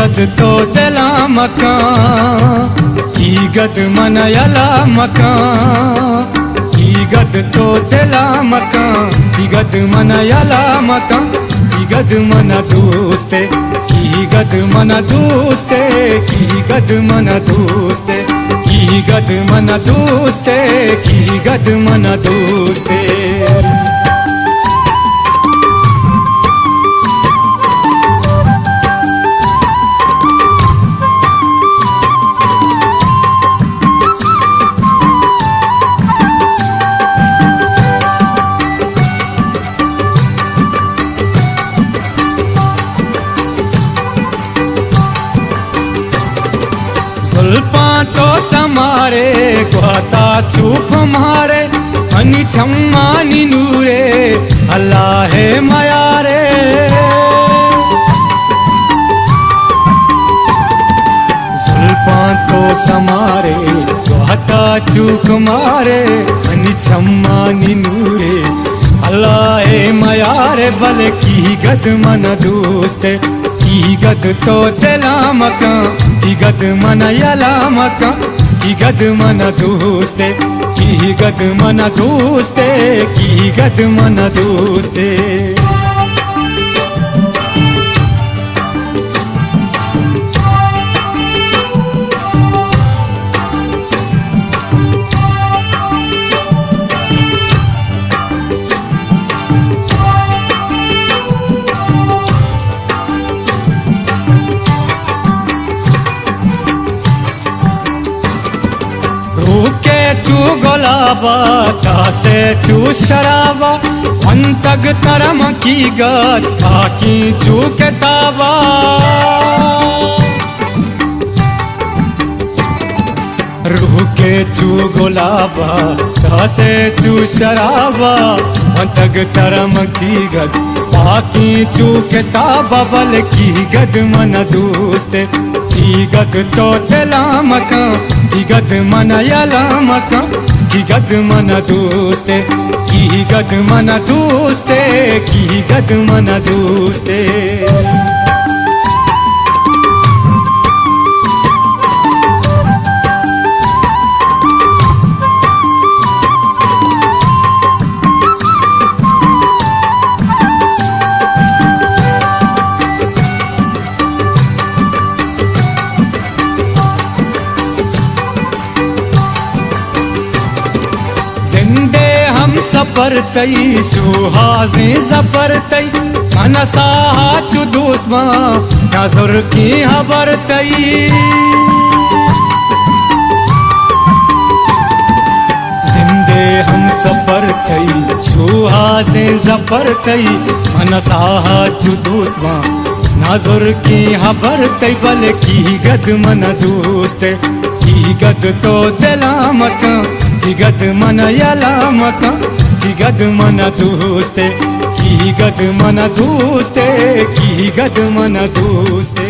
गद तो दिला मकान की गद मन यला मकान की गद तो दिला मकान की गद मन यला मकान की गद मन दोस्ते की गद मन दोस्ते की गद मन दोस्ते की गद मन दोस्ते की गद मन दोस्ते जुल्फा तो समारे ग्वाता चूप मारे हनी छम्मा नी नूरे अल्लाह है मयारे जुल्फा तो समारे ग्वाता चूप मारे हनी छम्मा नी नूरे अल्लाह है मयारे बल की गद मन दोस्ते की गद तो दिला मकान की गद मन यला मकान की गद मन दोस्ते की गद मन दोस्ते की गद मन दोस्ते रूके चू गोलाबा तासे चू शराबा अंतग तरम की गत ताकी चू किताबा रूके चू गोलाबा तासे चू शराबा अंतग तरम की गत ताकी चू किताबा बल की गद मन दोस्ते की गद तो दिला मकान की गद मन यला मकान की गद मन दोस्ते की गद मन दोस्ते की गद मन दोस्ते जिंदे हम सफर तई सुहाजे जफर तई मनसा चु दोस्मा नजर की खबर तई जिंदे हम सफर तई सुहाजे जफर तई मनसा चु दोस्मा नजर की खबर तई बल की गद मन दोस्ते की गद तो दिला मकान की गद मन यला मकान की गद मन दोस्ते की गद मन दोस्ते की गद मन दोस्ते